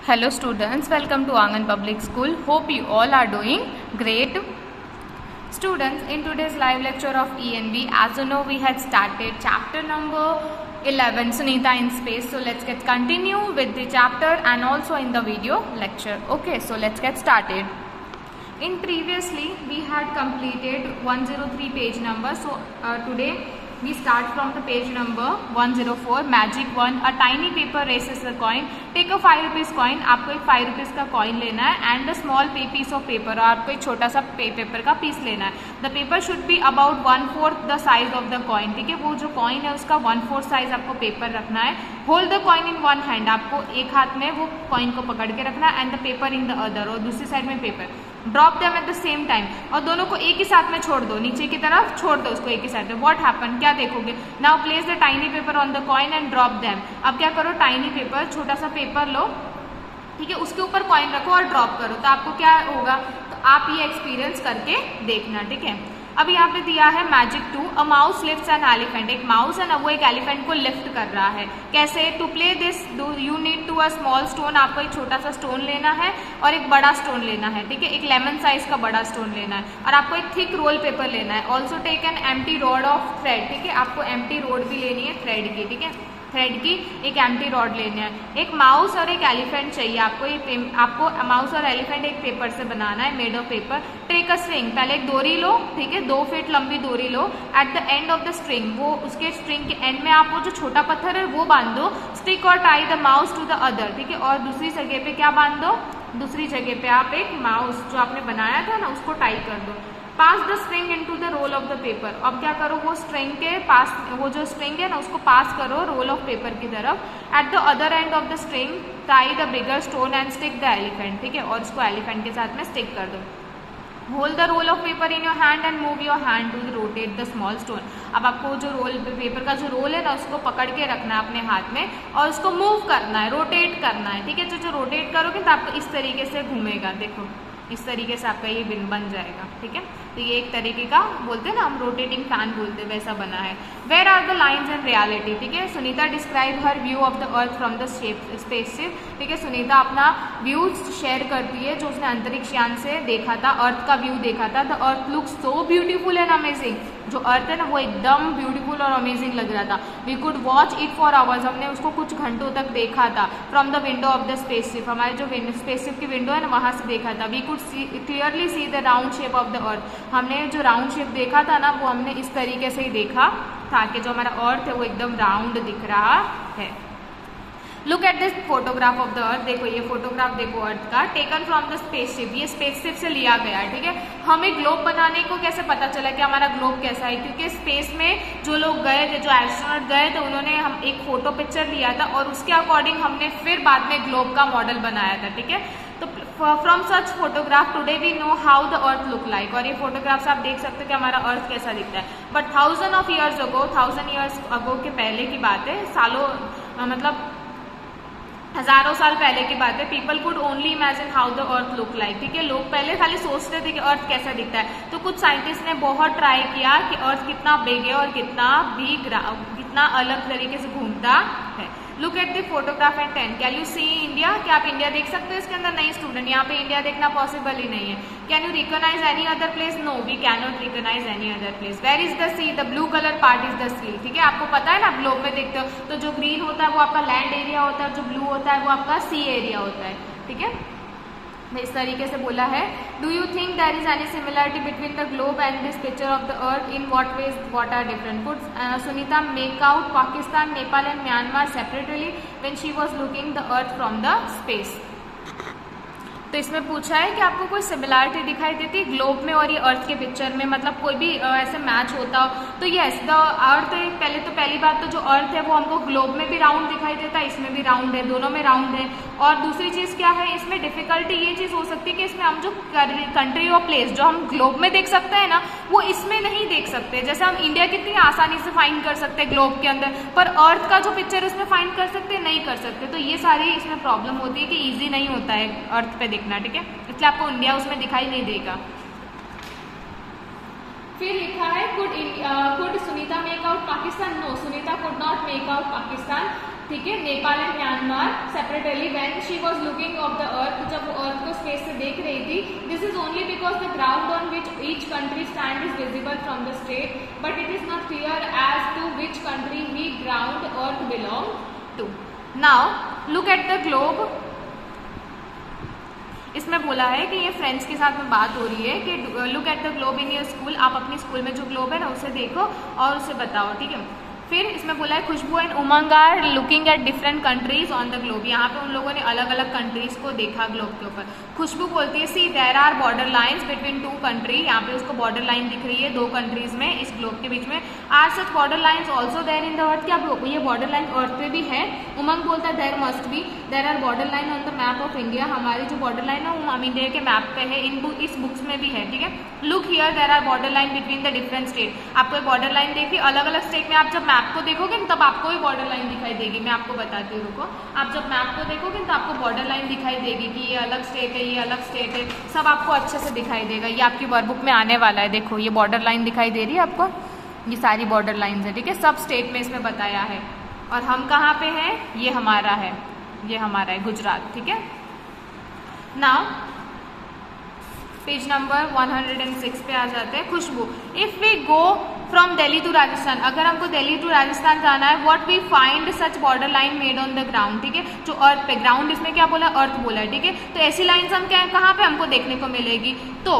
Hello students, welcome to Angan Public School. Hope you all are doing great. Students, in today's live lecture of ENV, as you know, we had started chapter number 11, Sunita in Space. So let's get continue with the chapter and also in the video lecture. Okay, so let's get started. In previously, we had completed 103 page number. So today we start from the page number 104, magic one. A tiny paper raises a coin. Take a 5 rupees coin. आपको एक 5 rupees का coin लेना है and a small piece of paper. आपको एक छोटा सा paper का पीस लेना है. The paper should be about 1/4 the size of the coin. ठीक है, वो जो coin है उसका 1/4 size आपको पेपर रखना है. Hold the coin in one hand. आपको एक हाथ में वो coin को पकड़ के रखना है and the paper in the other. और दूसरी साइड में paper. Drop them at the same time. और दोनों को एक ही साथ में छोड़ दो, नीचे की तरफ छोड़ दो उसको एक ही साथ में. व्हाट हैपन, क्या देखोगे? Now place the tiny paper on the coin and drop them. अब क्या करो, टाइनी पेपर, छोटा सा पेपर लो, ठीक है, उसके ऊपर कॉइन रखो और ड्रॉप करो. तो आपको क्या होगा, तो आप ये एक्सपीरियंस करके देखना. ठीक है, अब यहाँ पे दिया है magic 2. A mouse lifts an elephant. एक माउस है ना, वो एक एलिफेंट को लिफ्ट कर रहा है. कैसे? To play this you need to a small stone. आपको एक छोटा सा स्टोन लेना है और एक बड़ा स्टोन लेना है. ठीक है, एक लेमन साइज का बड़ा स्टोन लेना है और आपको एक थिक रोल पेपर लेना है. Also take an empty rod of thread. ठीक है, आपको एम्प्टी रॉड भी लेनी है थ्रेड की. ठीक है, थ्रेड की एक एम्प्टी रॉड लेना है. एक माउस और एक एलिफेंट चाहिए आपको. आपको माउस और एलिफेंट एक पेपर से बनाना है, made of paper. Take a string. पहले एक डोरी लो, ठीक है, 2 फीट लंबी डोरी लो. At the end of the string, वो उसके स्ट्रिंग के एंड में आप वो जो छोटा पत्थर है वो बांध दो. स्टिक और tie the mouse to the other. ठीक है, और दूसरी जगह पे क्या बांध दो, दूसरी जगह पे आप एक माउस जो आपने बनाया था ना उसको टाई कर दो. Pass the string into the roll of the paper. अब क्या करो, वो स्ट्रिंग के पास, वो जो स्ट्रिंग है ना उसको पास करो रोल ऑफ पेपर की तरफ. At the other and of the string tie the bigger stone and stick the elephant. ठीक है, और उसको एलिफेंट के साथ में स्टिक कर दो. Hold the roll of paper in your hand and move your hand to rotate the small stone. अब आपको जो रोल पेपर का जो रोल है ना उसको पकड़ के रखना है अपने हाथ में और उसको मूव करना है, रोटेट करना है. ठीक है, जो रोटेट करोगे तो आपको इस तरीके से घूमेगा. देखो इस तरीके से आपका ये बिन बन जाएगा. ठीक है, तो ये एक तरीके का बोलते हैं ना हम, रोटेटिंग फैन बोलते हैं, वैसा बना है. Where are the lines in reality. ठीक है, Sunita describe her view of the earth from the spaceship. ठीक है, सुनीता अपना व्यू शेयर करती है जो उसने अंतरिक्ष यान से देखा था, अर्थ का व्यू देखा था. The earth looks so beautiful and amazing. जो अर्थ है ना वो एकदम ब्यूटीफुल और अमेजिंग लग रहा था. We could watch it for hours. हमने उसको कुछ घंटों तक देखा था. From the window of the spaceship, हमारे जो स्पेसशिप की विंडो है ना वहां से देखा था. We could clearly see the round shape of the earth. हमने जो राउंड शेप देखा था ना वो हमने इस तरीके से ही देखा था कि जो हमारा अर्थ है वो एकदम राउंड दिख रहा है. Look at this photograph of the अर्थ. देखो ये फोटोग्राफ देखो अर्थ का, टेकन फ्रॉम द स्पेसशिप. ये स्पेसशिप से लिया गया है. ठीक है, हमें ग्लोब बनाने को कैसे पता चला कि हमारा ग्लोब कैसा है? क्योंकि स्पेस में जो लोग गए थे, जो एस्ट्रोनॉट गए थे, उन्होंने हम एक फोटो पिक्चर लिया था और उसके अकॉर्डिंग हमने फिर बाद में ग्लोब का मॉडल बनाया था. ठीक है, तो from such photograph today we know how the earth look like. और ये फोटोग्राफ से आप देख सकते हो कि हमारा अर्थ कैसा दिखता है. But 1000 of years ago, 1000 years ago के पहले की बात है, सालों मतलब हजारों साल पहले की बात है. People could only imagine how the earth look like. ठीक है, लोग पहले खाली सोचते थे कि अर्थ कैसा दिखता है. तो कुछ साइंटिस्ट ने बहुत ट्राई किया कि अर्थ कितना बिग है और कितना अलग तरीके से घूमता है. Look at the photograph and 10. Can you see India? क्या आप इंडिया देख सकते हो इसके अंदर? नहीं स्टूडेंट, यहाँ पे इंडिया देखना पॉसिबल ही नहीं है. Can you recognise any other place? No, we can not recognise any other place. Where is the sea? The blue colour part is the sea. ठीक है, आपको पता है ना, ग्लोब में देखते हो तो जो ग्रीन होता है वो आपका लैंड एरिया होता है, जो ब्लू होता है वो आपका सी एरिया होता है. ठीक है, इस तरीके से बोला है. Do you think there is any similarity between the globe and this picture of the earth? In what ways, what are different? Could Sunita make out Pakistan, Nepal and Myanmar separately when she was looking the earth from the space? तो इसमें पूछा है कि आपको कोई similarity दिखाई देती है ग्लोब में और ये अर्थ के पिक्चर में, मतलब कोई भी ऐसे मैच होता हो? तो यस, द अर्थ, पहली बात तो जो अर्थ है वो हमको ग्लोब में भी राउंड दिखाई देता है, इसमें भी राउंड है, दोनों में राउंड है. और दूसरी चीज क्या है, इसमें डिफिकल्टी ये चीज हो सकती है कि इसमें हम जो कंट्री और प्लेस जो हम ग्लोब में देख सकते हैं ना वो इसमें नहीं देख सकते. जैसे हम इंडिया कितनी आसानी से फाइंड कर सकते हैं ग्लोब के अंदर, पर अर्थ का जो पिक्चर उसमें फाइंड कर सकते हैं, नहीं कर सकते. तो ये सारी इसमें प्रॉब्लम होती है कि ईजी नहीं होता है अर्थ पे देखना. ठीक है, इसलिए आपको इंडिया उसमें दिखाई नहीं देगा. फिर लिखा है could Sunita make out Pakistan? No, Sunita could not make out Pakistan. ठीक है, Nepal and Myanmar separately when she was looking of the earth, जब वो अर्थ को स्पेस से देख रही थी, this is only because the ground on which each country stand is visible from the state, but it is not clear as to which country he ground earth belong to. Now look at the globe. इसमें बोला है कि ये friends के साथ में बात हो रही है कि look at the globe in your school, आप अपनी स्कूल में जो ग्लोब है ना उसे देखो और उसे बताओ, ठीक है। फिर इसमें बोला है Khushbu and Umang are looking at different countries on the globe, यहाँ पे उन लोगों ने अलग अलग कंट्रीज को देखा ग्लोब के ऊपर। खुशबू बोलती है see there are border lines between two country, यहाँ पे उसको बॉर्डर लाइन दिख रही है दो कंट्रीज में, इस ग्लोब के बीच में। Are such border lines also there in the earth, क्या ये बॉर्डर लाइन अर्थ पे भी है? उमंग बोलता है there must be, there are border line on the map of India, हमारी जो बॉर्डर लाइन है वो हम इंडिया के मैप पे है, इस बुक्स में भी है, ठीक है। Look here there are border line between the different state, आपको बॉर्डर लाइन देखी अलग अलग स्टेट में, आप जब मैप को देखोगे तब आपको भी बॉर्डर लाइन दिखाई देगी। मैं आपको बताती हूँ, रुको, आप जब मैप को देखोगे तो आपको बॉर्डर लाइन दिखाई देगी कि ये अलग स्टेट है, ये अलग स्टेट है, सब आपको अच्छे से दिखाई देगा। ये आपकी वर्कबुक में आने वाला है, देखो ये बॉर्डर लाइन दिखाई दे रही है आपको, ये सारी बॉर्डर लाइन्स है, ठीक है, सब स्टेट में इसमें बताया है। और हम कहाँ पे हैं? ये हमारा है, ये हमारा है गुजरात, ठीक है। नाउ पेज नंबर 106 पे आ जाते हैं। Khushbu, if we go from Delhi to Rajasthan, अगर हमको दिल्ली टू राजस्थान जाना है, what we find such border line made on the ground, ठीक है, जो अर्थ पे, ग्राउंड इसमें क्या बोला, अर्थ बोला है, ठीक है। तो ऐसी लाइन्स हम क्या कहाँ पे हमको देखने को मिलेगी? तो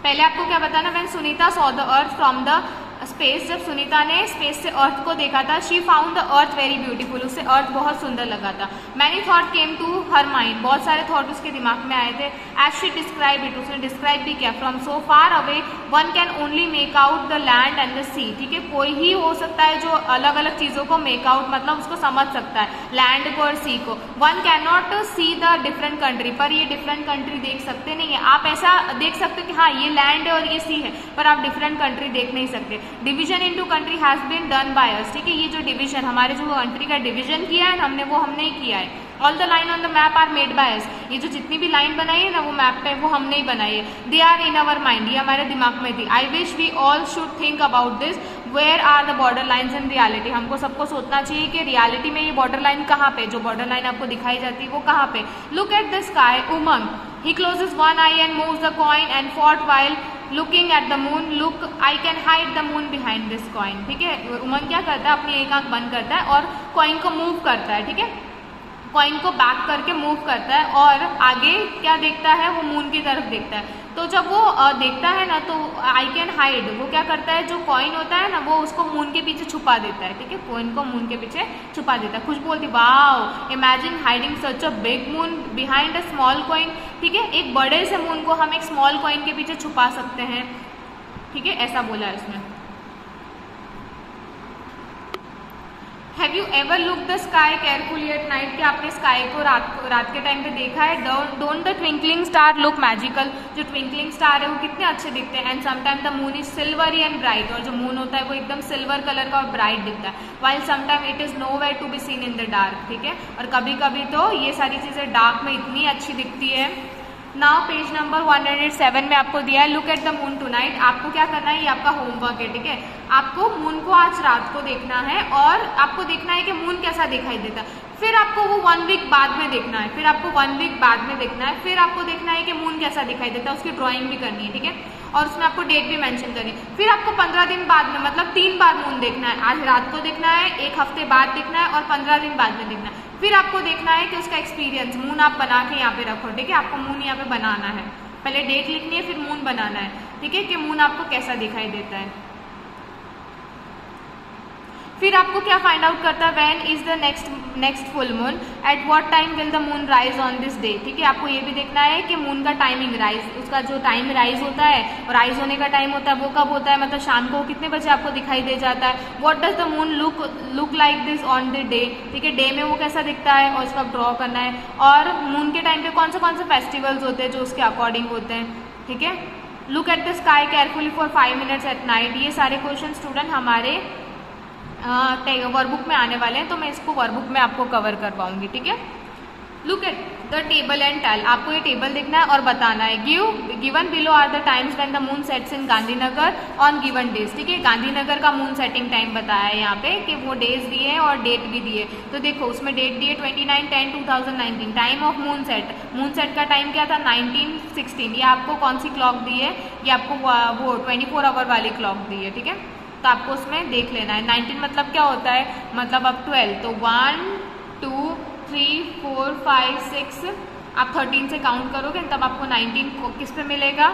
पहले आपको क्या बताना, when Sunita saw the earth from the space, जब सुनीता ने स्पेस से अर्थ को देखा था, she found the earth very beautiful, उससे अर्थ बहुत सुंदर लगा था। Many thought came to her mind, बहुत सारे थॉट उसके दिमाग में आए थे। एज शी डिस्क्राइब इट, उसने डिस्क्राइब भी किया। From so far away one can only make out the land and the sea, ठीक है, कोई ही हो सकता है जो अलग अलग चीजों को मेक आउट, मतलब उसको समझ सकता है, लैंड को और सी को। One can not see the different country, पर ये डिफरेंट कंट्री देख सकते नहीं है। आप ऐसा देख सकते हो कि हाँ ये लैंड है और ये सी है, पर आप डिफरेंट कंट्री देख नहीं सकते। Division into country has been done by us, ठीक है, ये जो डिवीजन, हमारे जो कंट्री का डिवीजन किया है हमने, वो हमने ही किया है। All the line on the map are made by us, ये जो जितनी भी लाइन बनाई है ना वो मैप पे, वो हमने ही बनाई है। They are in our mind, ये हमारे दिमाग में थी। I wish we all should think about this, where are the border lines in reality, हमको सबको सोचना चाहिए कि रियलिटी में ये बॉर्डर लाइन कहाँ पे, जो बॉर्डर लाइन आपको दिखाई जाती है वो कहाँ पे। Look at the sky, Umang, he closes one eye and moves the coin and fought while looking at the moon, look I can hide the moon behind this coin, ठीक है। उमंग क्या करता है, अपनी एक आंख बंद करता है और कॉइन को मूव करता है, ठीक है, कॉइन को बैक करके मूव करता है और आगे क्या देखता है, वो मून की तरफ देखता है। तो जब वो देखता है ना, तो आई कैन हाइड, वो क्या करता है, जो कॉइन होता है ना वो उसको मून के पीछे छुपा देता है, ठीक है, कॉइन को मून के पीछे छुपा देता है। खुशबू बोलती wow, imagine hiding such a big moon behind a small coin, ठीक है, एक बड़े से मून को हम एक स्मॉल कॉइन के पीछे छुपा सकते हैं, ठीक है, ऐसा बोला है उसमें। Have you ever look the sky carefully at night, कि आपने स्काई को रात के टाइम पे देखा है? Don't the twinkling star look magical, जो ट्विंकलिंग स्टार है वो कितने अच्छे दिखते हैं। And sometime the moon is silvery and bright, और जो मून होता है वो एकदम सिल्वर कलर का और ब्राइट दिखता है। While sometime it is nowhere to be seen in the dark, ठीक है, और कभी कभी तो ये सारी चीजें डार्क में इतनी अच्छी दिखती है। नाउ पेज नंबर 107 में आपको दिया है look at the moon tonight, आपको क्या करना है, ये आपका होमवर्क है, ठीक है। आपको मून को आज रात को देखना है और आपको देखना है कि मून कैसा दिखाई देता है। फिर आपको वो 1 वीक बाद में देखना है, फिर आपको 1 वीक बाद में देखना है, फिर आपको देखना है कि मून कैसा दिखाई देता है, उसकी ड्राइंग भी करनी है, ठीक है, और उसमें आपको डेट भी मेंशन करनी है। फिर आपको 15 दिन बाद में, मतलब 3 बार मून देखना है, आज रात को देखना है, 1 हफ्ते बाद देखना है और 15 दिन बाद में देखना है। फिर आपको देखना है कि उसका एक्सपीरियंस, मून आप बना के यहाँ पे रखो, ठीक है, आपको मून यहाँ पे बनाना है, पहले डेट लिखनी है फिर मून बनाना है, ठीक है, कि मून आपको कैसा दिखाई देता है। फिर आपको क्या फाइंड आउट करता है, when is the next full moon, at what time will the moon rise on this day, ठीक है, आपको ये भी देखना है कि मून का टाइमिंग, राइज, उसका जो टाइम राइज होता है और राइज होने का टाइम होता है वो कब होता है, मतलब शाम को कितने बजे आपको दिखाई दे जाता है। What does the moon look like this on the day, ठीक है, डे में वो कैसा दिखता है और उसको ड्रॉ करना है। और मून के टाइम पे कौन से फेस्टिवल्स होते हैं जो उसके अकॉर्डिंग होते हैं, ठीक है। Look at the sky carefully for 5 minutes at night, ये सारे क्वेश्चन स्टूडेंट हमारे वर्कबुक में आने वाले हैं, तो मैं इसको वर्कबुक में आपको कवर कर पाऊंगी, ठीक है। Look at the table and tell, आपको ये टेबल देखना है और बताना है। Given below are the times when the moon sets in Gandhinagar on given days, ठीक है। गांधीनगर का मून सेटिंग टाइम बताया है यहाँ पे कि वो डेज दिए हैं और डेट भी दिए। तो देखो उसमें डेट दिए 29/10/2019, टाइम ऑफ मून सेट का टाइम क्या था 1916। ये आपको कौन सी क्लॉक दी है, ये आपको वो 24 आवर वाली क्लॉक दी है, ठीक है। तो आपको उसमें देख लेना है। 19 मतलब क्या होता है, मतलब अब 12, तो 1 2 3 4 5 6, आप 13 से काउंट करोगे तब आपको 19 किस पे मिलेगा,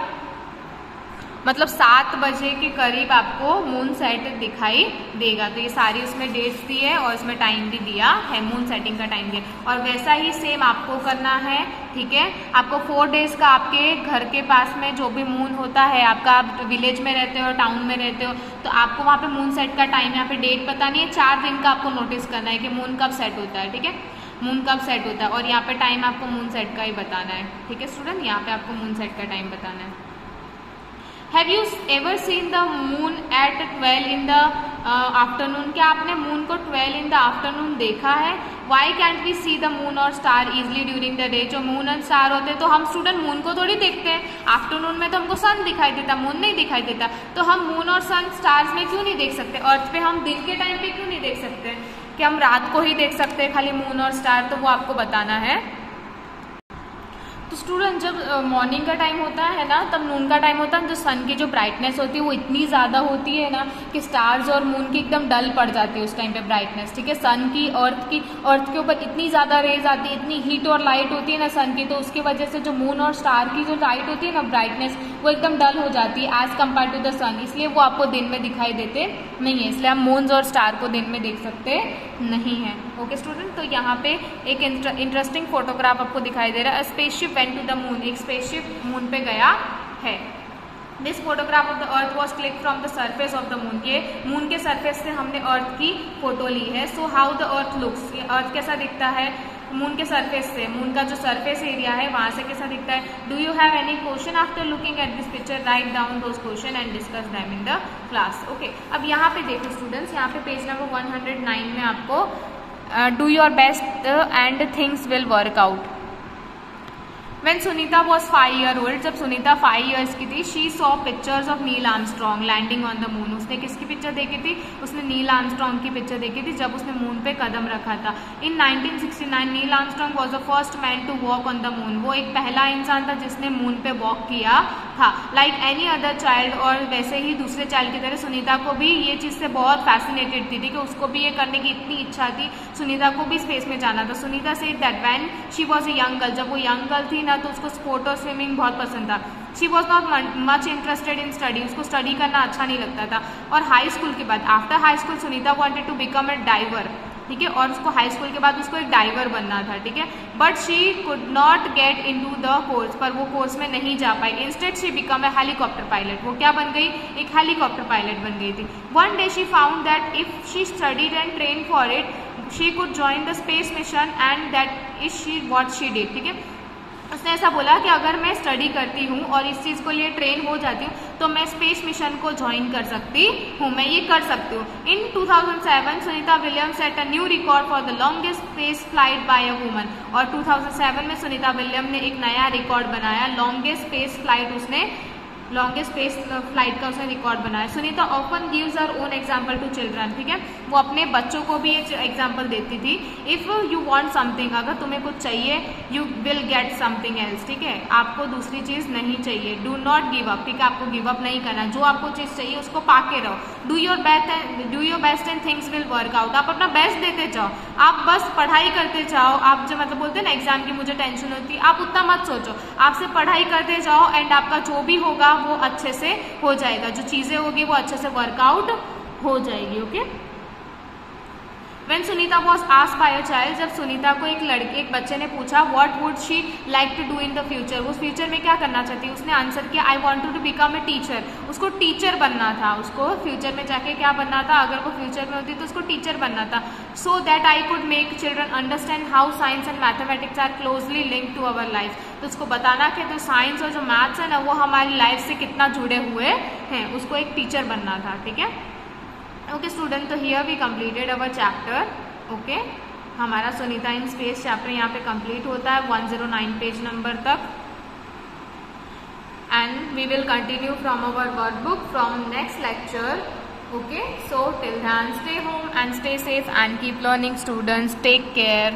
मतलब 7 बजे के करीब आपको मून सेट दिखाई देगा। तो ये सारी उसमें डेट्स दी है और इसमें टाइम भी दिया है, मून सेटिंग का टाइम दिया। और वैसा ही सेम आपको करना है, ठीक है। आपको 4 डेज का आपके घर के पास में जो भी मून होता है, आपका आप विलेज में रहते हो टाउन में रहते हो, तो आपको वहाँ पे मून सेट का टाइम, यहाँ पे डेट बतानी है, 4 दिन का आपको नोटिस करना है कि मून कब सेट होता है, ठीक है। मून कब सेट होता है और यहाँ पे टाइम आपको मून सेट का ही बताना है, ठीक है स्टूडेंट। यहाँ पे आपको मून सेट का टाइम बताना है। Have you ever seen the moon at 12 in the afternoon, क्या आपने मून को 12 इन द आफ्टरनून देखा है। Why can't we see the moon और star easily during the day, जो मून एंड स्टार होते हैं तो हम स्टूडेंट मून को थोड़ी देखते हैं, आफ्टरनून में तो हमको सन दिखाई देता, मून नहीं दिखाई देता। तो हम मून और सन स्टार्स में क्यों नहीं देख सकते, अर्थ पे हम दिन के टाइम पे क्यों नहीं देख सकते, कि हम रात को ही देख सकते हैं खाली मून और स्टार, तो वो आपको बताना है। तो स्टूडेंट जब मॉर्निंग का टाइम होता है ना, तब नून का टाइम होता है, जो सन की जो ब्राइटनेस होती है वो इतनी ज़्यादा होती है ना कि स्टार्स और मून की एकदम डल पड़ जाती है उस टाइम पे ब्राइटनेस, ठीक है। सन की अर्थ के ऊपर इतनी ज़्यादा रेज आती है, इतनी हीट और लाइट होती है ना सन की, तो उसकी वजह से जो मून और स्टार की जो लाइट होती है ना ब्राइटनेस, वो एकदम डल हो जाती है एज कम्पेयर टू द सन, इसलिए वो आपको दिन में दिखाई देते नहीं है, इसलिए हम मून्स और स्टार को दिन में देख सकते नहीं है। ओके स्टूडेंट, तो यहाँ पे एक इंटरेस्टिंग फोटोग्राफ आपको दिखाई दे रहा है। Spaceship went to the moon, एक स्पेसशिप मून पे गया है। This photograph of the earth was click from the surface of the moon, ये मून के सर्फेस से हमने अर्थ की फोटो ली है। So how the earth looks, ये अर्थ कैसा दिखता है मून के सरफेस से, मून का जो सरफेस एरिया है वहां से कैसा दिखता है। Do you have any question after looking at this picture, write down those question and discuss them in the class. Okay, अब यहाँ पे देखो स्टूडेंट्स, यहाँ पे पेज नंबर 109 में आपको do your best and things will work out. When Sunita was 5 years old, जब Sunita 5 years की थी, she saw pictures of Neil Armstrong landing on the moon. उसने किसकी पिक्चर देखी थी, उसने नील आर्मस्ट्रॉन्ग की पिक्चर देखी थी जब उसने मून पे कदम रखा था। In 1969 Neil Armstrong was the first man to walk on the moon, वो एक पहला इंसान था जिसने मून पे वॉक किया था। लाइक एनी अदर चाइल्ड, और वैसे ही दूसरे चाइल्ड की तरह सुनीता को भी ये चीज़ से बहुत फैसिनेटेड थी कि उसको भी ये करने की इतनी इच्छा थी, सुनीता को भी स्पेस में जाना था। Sunita said that when she was a young girl, जब वो यंग गर्ल थी तो उसको स्पोर्ट और स्विमिंग बहुत पसंद था। She was not much interested in study, उसको स्टडी करना अच्छा नहीं लगता था। और हाई स्कूल के बाद, after high school Sunita wanted to become a diver, ठीक है, और उसको हाई स्कूल के बाद उसको एक डाइवर बनना था, ठीक है। But she could not get into the course, पर वो कोर्स में नहीं जा पाई। Instead she become a helicopter pilot, वो क्या बन गई, एक हेलीकॉप्टर पायलट बन गई थी। One day she found that if she studied and train for it she could join the space mission and that is she what she did, ठीक है। उसने ऐसा बोला कि अगर मैं स्टडी करती हूँ और इस चीज़ को लिए ट्रेन हो जाती हूँ तो मैं स्पेस मिशन को ज्वाइन कर सकती हूँ, मैं ये कर सकती हूँ। In 2007 Sunita Williams set a new record for the longest space flight by a woman, और 2007 में सुनीता विलियम ने एक नया रिकॉर्ड बनाया, लॉन्गेस्ट स्पेस फ्लाइट, उसने लॉन्गेस्ट स्पेस फ्लाइट का उसने रिकॉर्ड बनाया। Sunita often gives her own example to children, ठीक है, वो अपने बच्चों को भी ये एग्जाम्पल देती थी। इफ यू वांट समथिंग, अगर तुम्हें कुछ चाहिए, you will get something else, ठीक है, आपको दूसरी चीज नहीं चाहिए। डू नॉट गिव अप, ठीक है, आपको गिव अप नहीं करना, जो आपको चीज चाहिए उसको पाके रहो। Do your best and things will work out, आप अपना बेस्ट देते जाओ, आप बस पढ़ाई करते जाओ। आप जो मतलब बोलते हैं ना एग्जाम की मुझे टेंशन होती है, आप उतना मत सोचो, आप सिर्फ पढ़ाई करते जाओ एंड आपका जो भी होगा वो अच्छे से हो जाएगा, जो चीजें होगी वो अच्छे से वर्कआउट हो जाएगी। Okay, When Sunita was asked by a child, जब सुनीता को एक बच्चे ने पूछा what would she like to do in the future, वो फ्यूचर में क्या करना चाहती है, उसने आंसर किया I wanted to become a teacher, उसको टीचर बनना था, उसको फ्यूचर में जाके क्या बनना था, अगर वो फ्यूचर में होती तो उसको टीचर बनना था। So that I could make children understand how science and mathematics are closely linked to our life, तो उसको बताना कि जो साइंस और जो मैथ्स है ना वो हमारी लाइफ से कितना जुड़े हुए हैं, उसको एक टीचर बनना था, ठीक है। ओके स्टूडेंट, तो here we completed our chapter. Okay, हमारा सुनीता इन स्पेस चैप्टर यहाँ पे कंप्लीट होता है 109 पेज नंबर तक. And we will continue from our workbook from next lecture. Okay, so till then stay home and stay safe and keep learning, students. Take care.